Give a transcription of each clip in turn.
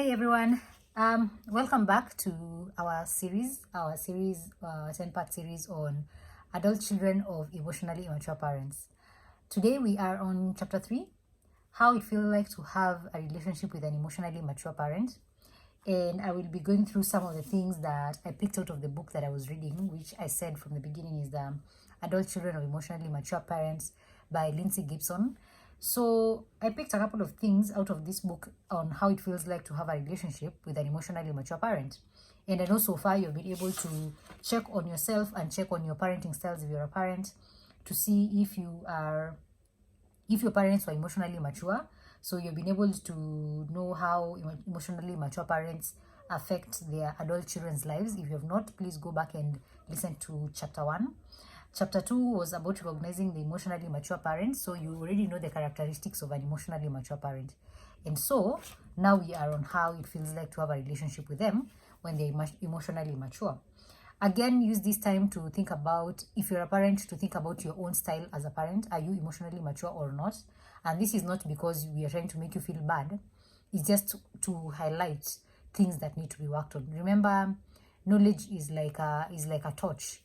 Hey everyone, welcome back to our 10-part series on adult children of emotionally immature parents. Today we are on chapter 3, how it feels like to have a relationship with an emotionally mature parent. And I will be going through some of the things that I picked out of the book that I was reading, which I said from the beginning is the Adult Children of Emotionally Mature Parents by Lindsay Gibson. So I picked a couple of things out of this book on how it feels like to have a relationship with an emotionally mature parent. And I know so far you've been able to check on yourself and check on your parenting styles if you're a parent to see if your parents were emotionally mature. So you've been able to know how emotionally mature parents affect their adult children's lives. If you have not, please go back and listen to chapter 1. Chapter 2 was about recognizing the emotionally mature parent. So you already know the characteristics of an emotionally mature parent. And so now we are on how it feels like to have a relationship with them when they're emotionally mature. Again, use this time to think about, if you're a parent, to think about your own style as a parent. Are you emotionally mature or not? And this is not because we are trying to make you feel bad. It's just to highlight things that need to be worked on. Remember, knowledge is like a torch.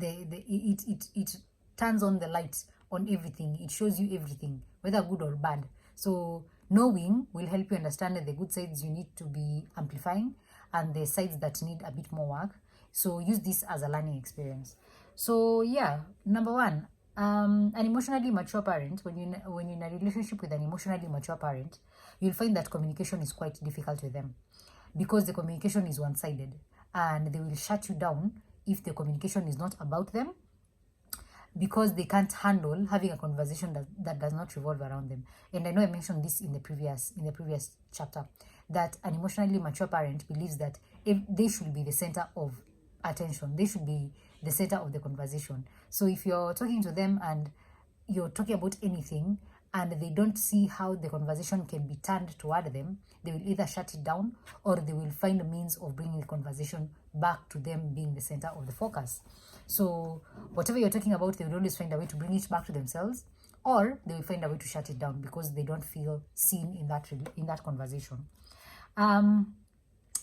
It turns on the light on everything. It shows you everything, whether good or bad. So knowing will help you understand the good sides you need to be amplifying and the sides that need a bit more work. So use this as a learning experience. So yeah, number one, an emotionally mature parent, when you're in a relationship with an emotionally mature parent, you'll find that communication is quite difficult with them because the communication is one-sided and they will shut you down if the communication is not about them, because they can't handle having a conversation that does not revolve around them. And I know I mentioned this in the previous chapter, that an emotionally mature parent believes that if they should be the center of attention, they should be the center of the conversation. So if you're talking to them and you're talking about anything and they don't see how the conversation can be turned toward them, they will either shut it down or they will find a means of bringing the conversation back to them being the center of the focus. So whatever you're talking about, they will always find a way to bring it back to themselves, or they will find a way to shut it down because they don't feel seen in that conversation.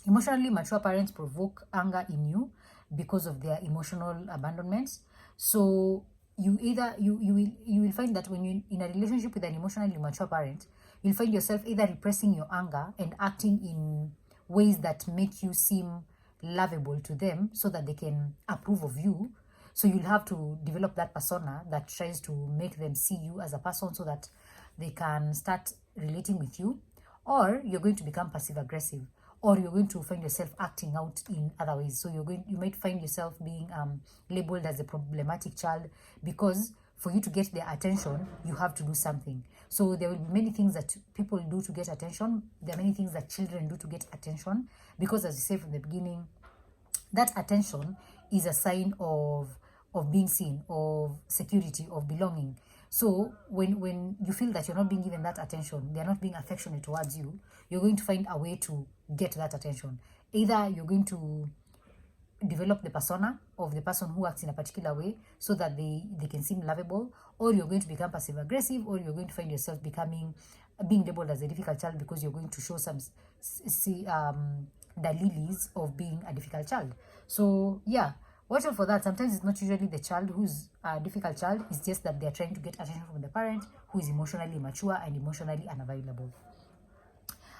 Emotionally mature parents provoke anger in you because of their emotional abandonment. So you will find that when you're in a relationship with an emotionally mature parent, you'll find yourself either repressing your anger and acting in ways that make you seem lovable to them so that they can approve of you. So you'll have to develop that persona that tries to make them see you as a person so that they can start relating with you, or you're going to become passive aggressive, or you're going to find yourself acting out in other ways. So you might find yourself being labeled as a problematic child, because for you to get their attention, you have to do something. So there will be many things that people do to get attention. There are many things that children do to get attention, because as we said from the beginning, that attention is a sign of being seen, of security, of belonging. So when you feel that you're not being given that attention, they're not being affectionate towards you, you're going to find a way to get that attention. Either you're going to develop the persona of the person who acts in a particular way so that they can seem lovable, or you're going to become passive aggressive, or you're going to find yourself being labeled as a difficult child because you're going to show some the lilies of being a difficult child. So yeah, watch out for that. Sometimes it's not usually the child who's a difficult child, it's just that they're trying to get attention from the parent who is emotionally mature and emotionally unavailable.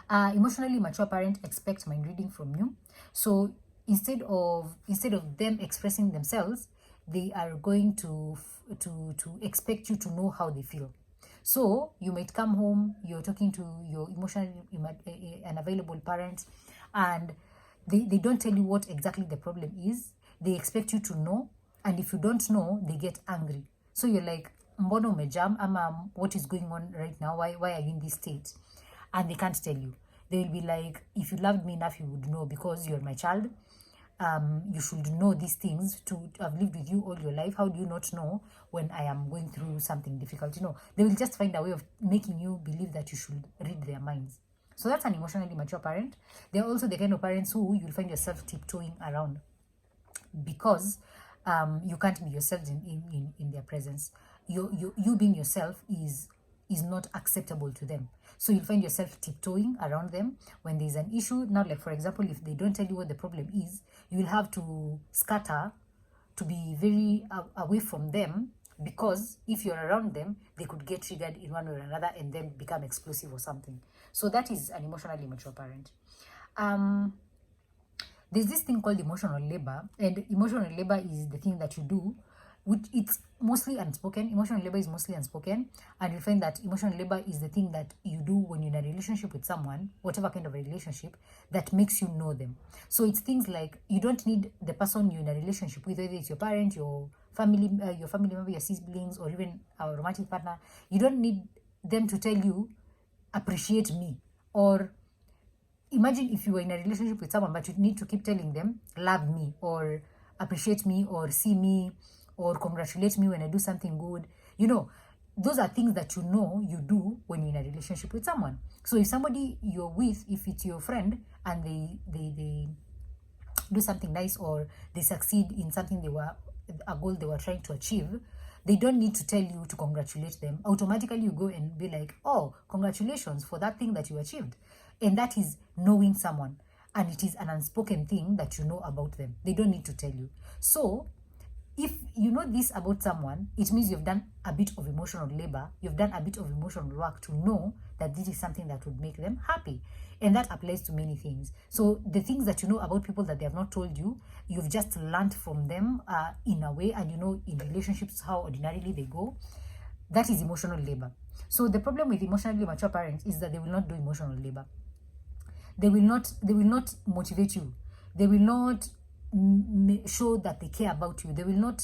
Emotionally mature parent expects mind reading from you. So instead of them expressing themselves, they are going to expect you to know how they feel. So you might come home, you're talking to your emotionally unavailable parent, and they don't tell you what exactly the problem is. They expect you to know, and if you don't know, they get angry. So you're like, mbono umejam, ama what is going on right now? Why are you in this state? And they can't tell you. They will be like, if you loved me enough, you would know, because you're my child. You should know these things to have lived with you all your life. How do you not know when I am going through something difficult? They will just find a way of making you believe that you should read their minds. So that's an emotionally mature parent. They're also the kind of parents who you'll find yourself tiptoeing around because you can't be yourself in their presence. You being yourself is is not acceptable to them. So you'll find yourself tiptoeing around them when there's an issue. Now, like for example, if they don't tell you what the problem is, you will have to scatter to be very away from them, because if you're around them, they could get triggered in one way or another and then become explosive or something. So that is an emotionally immature parent. There's this thing called emotional labor, and emotional labor is the thing that you do, which it's mostly unspoken. Emotional labor is mostly unspoken, and you find that emotional labor is the thing that you do when you're in a relationship with someone, whatever kind of a relationship, that makes you know them. So it's things like, you don't need the person you're in a relationship with, whether it's your parent, your family member, your siblings, or even a romantic partner. You don't need them to tell you, appreciate me, or imagine if you were in a relationship with someone, but you need to keep telling them, love me, or appreciate me, or see me, or congratulate me when I do something good. You know, those are things that you know you do when you're in a relationship with someone. So if somebody you're with, if it's your friend, and they do something nice, or they succeed in something a goal they were trying to achieve, they don't need to tell you to congratulate them. Automatically you go and be like, oh, congratulations for that thing that you achieved. And that is knowing someone, and it is an unspoken thing that you know about them. They don't need to tell you. So if you know this about someone, it means you've done a bit of emotional labor, you've done a bit of emotional work to know that this is something that would make them happy. And that applies to many things. So the things that you know about people that they have not told you, you've just learned from them in a way, and you know in relationships how ordinarily they go. That is emotional labor. So the problem with emotionally mature parents is that they will not do emotional labor. They will not motivate you. They will not show that they care about you. They will not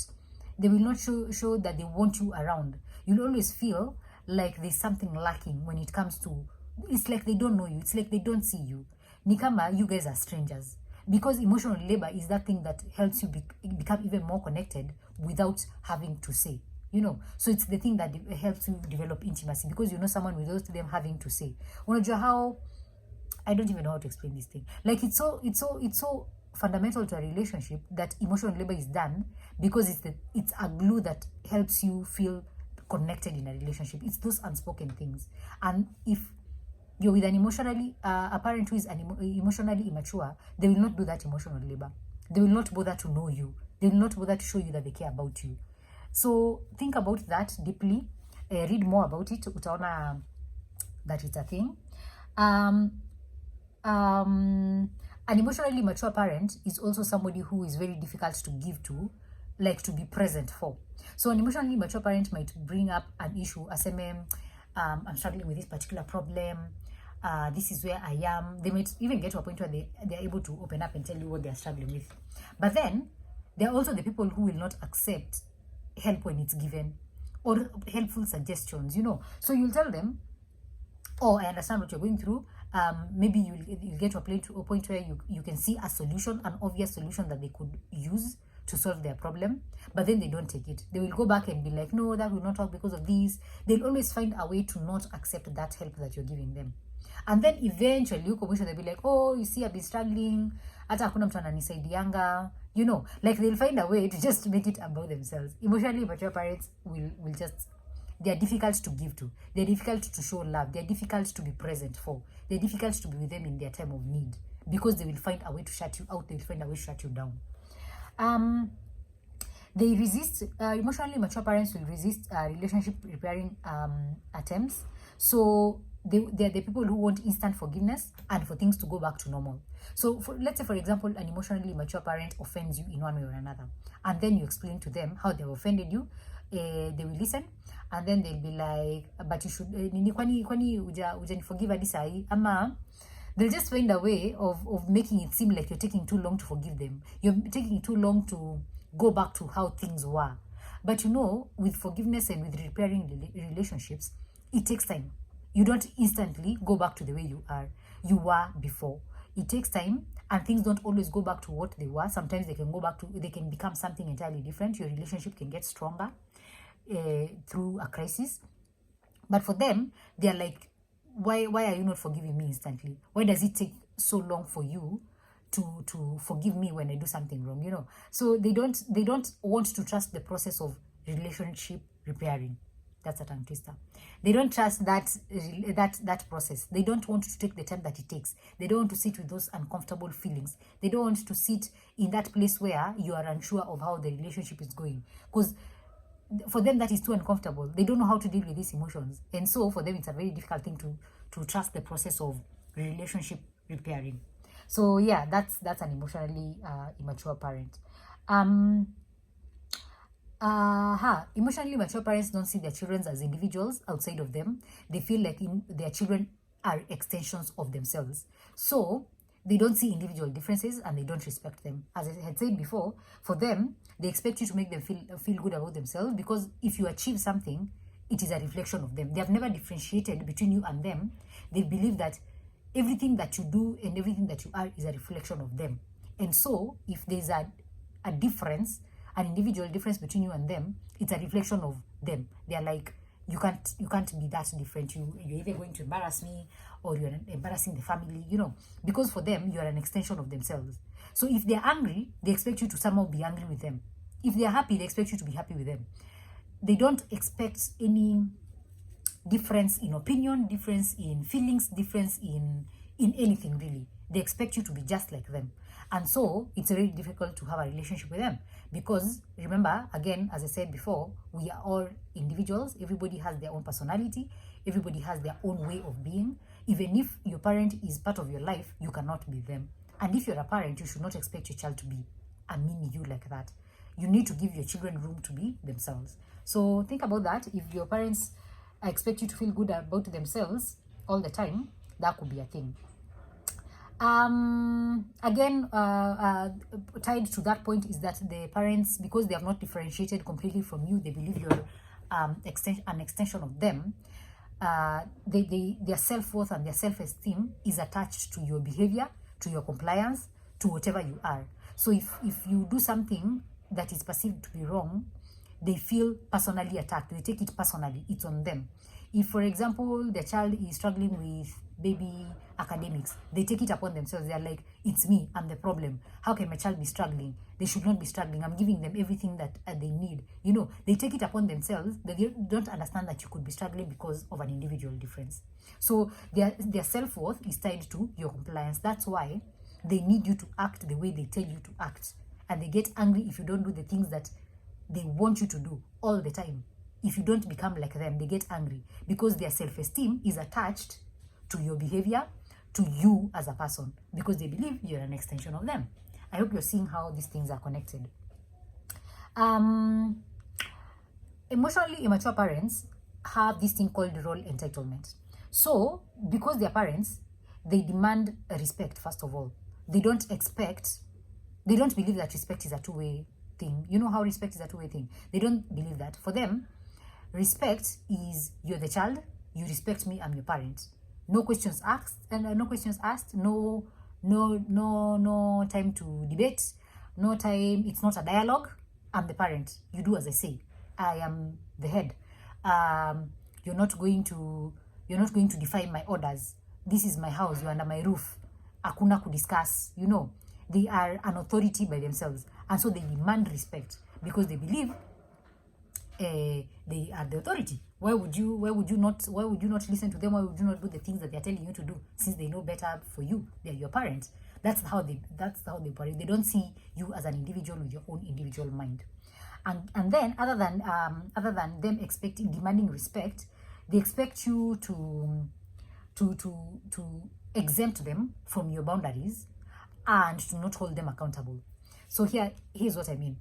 show that they want you around. You'll always feel like there's something lacking when it comes to, it's like they don't know you. It's like they don't see you. Nikama, you guys are strangers. Because emotional labor is that thing that helps you become even more connected without having to say. You know, so it's the thing that helps you develop intimacy, because you know someone without them having to say. Unajua how, I don't even know how to explain this thing. Like it's so fundamental to a relationship that emotional labor is done, because it's a glue that helps you feel connected in a relationship. It's those unspoken things. And if you're with an a parent who is emotionally immature, they will not do that emotional labor. They will not bother to know you. They will not bother to show you that they care about you. So think about that deeply. Read more about it. Utaona that it's a thing. An emotionally mature parent is also somebody who is very difficult to give to, like to be present for. So an emotionally mature parent might bring up an issue, aseme, I'm struggling with this particular problem, this is where I am. They might even get to a point where they're able to open up and tell you what they're struggling with. But then there are also the people who will not accept help when it's given, or helpful suggestions, you know. So you'll tell them, oh, I understand what you're going through. Maybe you'll get to a point where you can see a solution, an obvious solution that they could use to solve their problem, but then they don't take it. They will go back and be like, no, that will not work because of this. They'll always find a way to not accept that help that you're giving them. And then eventually, they'll be like, oh, you see, I've been struggling. Hata hakuna mtu ananisaidianga. You know, like they'll find a way to just make it about themselves. Emotionally mature parents will just, they're difficult to give to. They're difficult to show love. They're difficult to be present for. They're difficult to be with them in their time of need, because they will find a way to shut you out. They will find a way to shut you down. They resist, emotionally mature parents will resist relationship repairing attempts. So they're the people who want instant forgiveness and for things to go back to normal. So let's say, for example, an emotionally mature parent offends you in one way or another, and then you explain to them how they've offended you. They will listen, and then they'll be like, but you should, kwani uja forgive hadi sahi, ama they'll just find a way of making it seem like you're taking too long to forgive them. You're taking too long to go back to how things were. But you know, with forgiveness and with repairing relationships, it takes time. You don't instantly go back to the way you were before. It takes time, and things don't always go back to what they were. Sometimes they can become something entirely different. Your relationship can get stronger through a crisis. But for them, they're like, why are you not forgiving me instantly? Why does it take so long for you to forgive me when I do something wrong? You know, so they don't want to trust the process of relationship repairing. That's a tongue twister. They don't trust that process. They don't want to take the time that it takes. They don't want to sit with those uncomfortable feelings. They don't want to sit in that place where you are unsure of how the relationship is going, because for them that is too uncomfortable. They don't know how to deal with these emotions, and so for them it's a very difficult thing to trust the process of relationship repairing. So yeah, that's an emotionally immature parent. Emotionally mature parents don't see their children as individuals outside of them. They feel like their children are extensions of themselves. So they don't see individual differences and they don't respect them. As I had said before, for them, they expect you to make them feel good about themselves, because if you achieve something, it is a reflection of them. They have never differentiated between you and them. They believe that everything that you do and everything that you are is a reflection of them. And so if there's a difference, an individual difference between you and them, it's a reflection of them. They're like, you can't be that different. You're either going to embarrass me or you're embarrassing the family, because for them you are an extension of themselves. So if they're angry, they expect you to somehow be angry with them. If they're happy, they expect you to be happy with them. They don't expect any difference in opinion, difference in feelings, difference in anything really. They expect you to be just like them. And so it's very difficult to have a relationship with them, because remember, again, as I said before, we are all individuals. Everybody has their own personality. Everybody has their own way of being. Even if your parent is part of your life, you cannot be them. And if you're a parent, you should not expect your child to be a mini you like that. You need to give your children room to be themselves. So think about that. If your parents expect you to feel good about themselves all the time, that could be a thing. Again, tied to that point is that the parents, because they have not differentiated completely from you, they believe you're an extension of them. Their self-worth and their self-esteem is attached to your behavior, to your compliance, to whatever you are. So if you do something that is perceived to be wrong, they feel personally attacked. They take it personally. It's on them. If, for example, the child is struggling with baby academics, they take it upon themselves. They're like, it's me, I'm the problem. How can my child be struggling? They should not be struggling. I'm giving them everything that they need. They take it upon themselves. They don't understand that you could be struggling because of an individual difference. So their self-worth is tied to your compliance. That's why they need you to act the way they tell you to act. And they get angry if you don't do the things that they want you to do all the time. If you don't become like them, they get angry, because their self-esteem is attached to your behavior, to you as a person, because they believe you're an extension of them. I hope you're seeing how these things are connected. Emotionally immature parents have this thing called role entitlement. So because they're parents, they demand respect. First of all, they don't believe that respect is a two-way thing. You know how respect is a two-way thing. They don't believe that. For them, respect is, you're the child, you respect me, I'm your parent. No questions asked, no time to debate, no time, it's not a dialogue. I'm the parent, you do as I say. I am the head. You're not going to defy my orders. This is my house, you're under my roof. Hakuna kudiscuss, They are an authority by themselves, and so they demand respect because they believe they are the authority. Why would you not listen to them? Why would you not do the things that they're telling you to do, since they know better for you? They're your parents. That's how they operate. They don't see you as an individual with your own individual mind. And then other than them demanding respect, they expect you to exempt them from your boundaries and to not hold them accountable. So here's what I mean.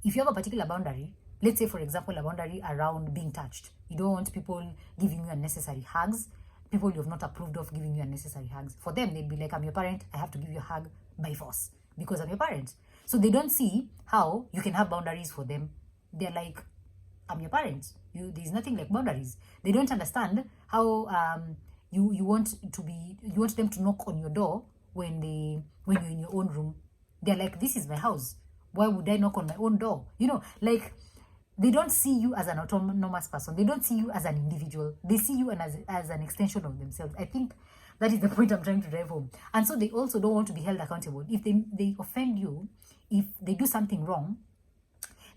If you have a particular boundary, let's say, for example, a boundary around being touched. You don't want people giving you unnecessary hugs, people you have not approved of giving you unnecessary hugs. For them, they'd be like, I'm your parent, I have to give you a hug by force because I'm your parent. So they don't see how you can have boundaries for them. They're like, I'm your parent. There's nothing like boundaries. They don't understand how you want them to knock on your door when you're in your own room. They're like, this is my house. Why would I knock on my own door? They don't see you as an autonomous person. They don't see you as an individual. They see you as an extension of themselves. I think that is the point I'm trying to drive home. And so they also don't want to be held accountable. If they offend you, if they do something wrong,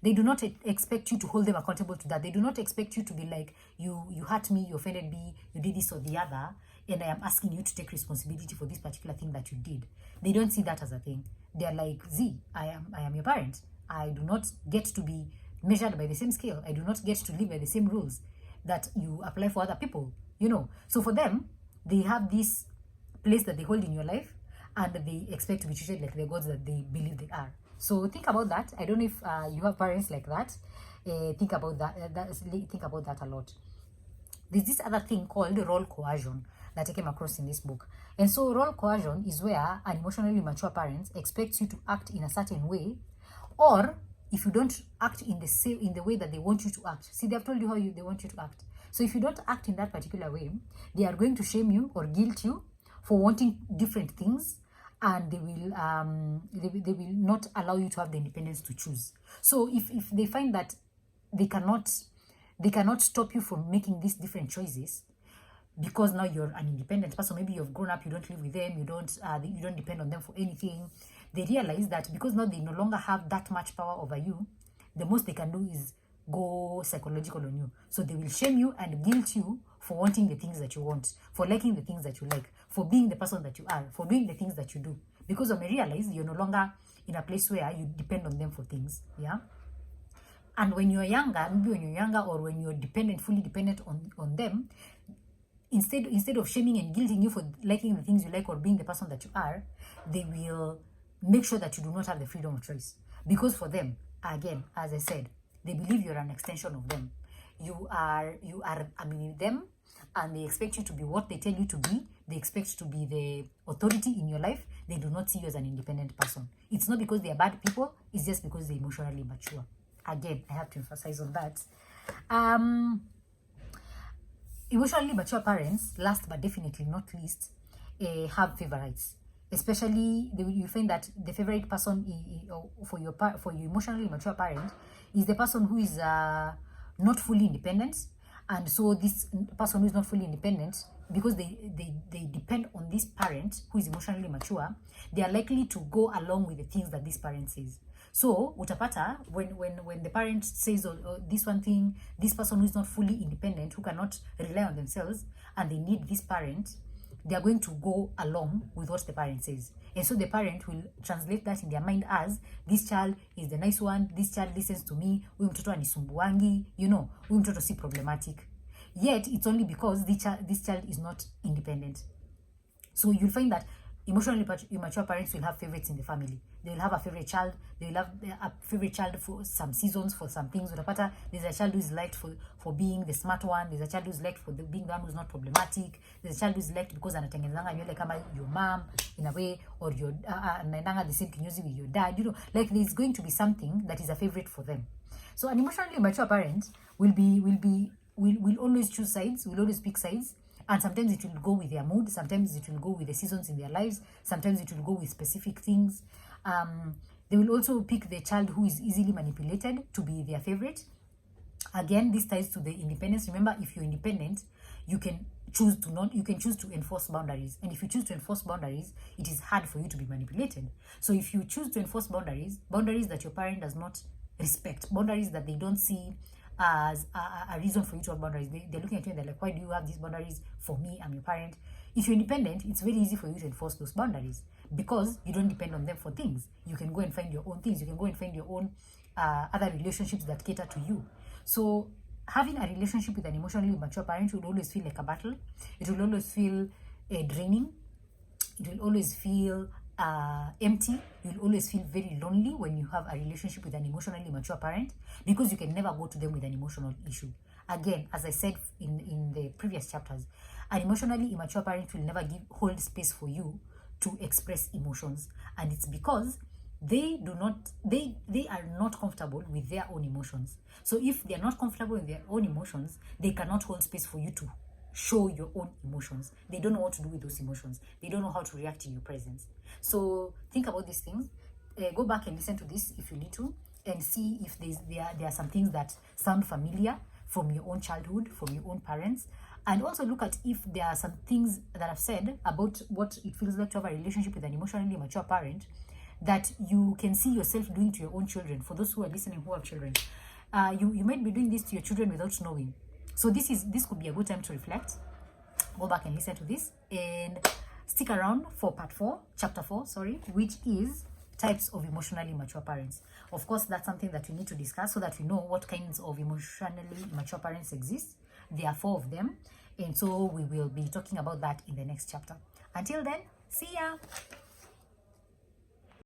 They do not expect you to hold them accountable to that. They do not expect you to be like, you hurt me, you offended me, you did this or the other, and I am asking you to take responsibility for this particular thing that you did. They don't see that as a thing. They're like, Z, I am your parent. I do not get to be measured by the same scale. I do not get to live by the same rules that you apply for other people, you know. So for them, they have this place that they hold in your life, and they expect to be treated like the gods that they believe they are. So think about that. I don't know if you have parents like that. Think about that. Think about that a lot. There's this other thing called role coercion that I came across in this book. And so role coercion is where an emotionally mature parent expects you to act in a certain way, or if you don't act in the way that they want you to act. See, they've told you how they want you to act. So if you don't act in that particular way, they are going to shame you or guilt you for wanting different things, and they will not allow you to have the independence to choose. So if they find that they cannot stop you from making these different choices, because now you're an independent person, maybe you've grown up, you don't live with them, you don't depend on them for anything. They realize that because now they no longer have that much power over you, the most they can do is go psychological on you. So they will shame you and guilt you for wanting the things that you want, for liking the things that you like, for being the person that you are, for doing the things that you do. Because when they realize you're no longer in a place where you depend on them for things, yeah? And when you're younger, maybe when you're younger or when you're fully dependent on them, instead of shaming and guilting you for liking the things you like or being the person that you are, they will make sure that you do not have the freedom of choice. Because for them, again, as I said, they believe you're an extension of them. You are them, and they expect you to be what they tell you to be. They expect to be the authority in your life. They do not see you as an independent person. It's not because they are bad people. It's just because they're emotionally mature. Again, I have to emphasize on that. Emotionally mature parents, last but definitely not least, have favorites. Especially, you find that the favorite person for your emotionally mature parent is the person who is not fully independent. And so this person who is not fully independent, because they depend on this parent who is emotionally mature, they are likely to go along with the things that this parent says. So utapata, when the parent says this one thing, this person who is not fully independent, who cannot rely on themselves, and they need this parent, they are going to go along with what the parent says. And so the parent will translate that in their mind as, this child is the nice one, this child listens to me, huyu mtoto anisumbuangi, huyu mtoto si problematic. Yet, it's only because this child is not independent. So you'll find that emotionally immature parents will have favorites in the family. They will have a favorite child. They will have a favorite child for some seasons, for some things. There's a child who is liked for being the smart one. There's a child who is liked for being the one who's not problematic. There's a child who is liked because anatengenezanga nywele kama your mom in a way, or your anaendanga the same kinyozi with your dad. Like there's going to be something that is a favorite for them. So an emotionally mature parent will always choose sides. Will always pick sides. And sometimes it will go with their mood. Sometimes it will go with the seasons in their lives. Sometimes it will go with specific things. They will also pick the child who is easily manipulated to be their favorite. Again, this ties to the independence. Remember, if you're independent, you can choose to enforce boundaries. And if you choose to enforce boundaries, it is hard for you to be manipulated. So if you choose to enforce boundaries that your parent does not respect, boundaries that they don't see as a reason for you to have boundaries, they're looking at you and they're like, why do you have these boundaries for me? I'm your parent. If you're independent, it's very easy for you to enforce those boundaries because you don't depend on them for things. You can go and find your own things. You can go and find your own other relationships that cater to you. So having a relationship with an emotionally mature parent will always feel like a battle. It will always feel draining. It will always feel empty. You'll always feel very lonely when you have a relationship with an emotionally mature parent because you can never go to them with an emotional issue. Again, as I said in the previous chapters, an emotionally immature parent will never hold space for you to express emotions, and it's because they are not comfortable with their own emotions. So if they are not comfortable with their own emotions, they cannot hold space for you to show your own emotions. They don't know what to do with those emotions. They don't know how to react in your presence. So think about these things. Go back and listen to this if you need to, and see if there are some things that sound familiar from your own childhood, from your own parents. And also look at if there are some things that I've said about what it feels like to have a relationship with an emotionally mature parent that you can see yourself doing to your own children. For those who are listening who have children, you might be doing this to your children without knowing. So this could be a good time to reflect. Go back and listen to this and stick around for part 4, chapter 4, which is types of emotionally immature parents. Of course, that's something that we need to discuss so that we know what kinds of emotionally immature parents exist. There are 4 of them, and so we will be talking about that in the next chapter. Until then, see ya.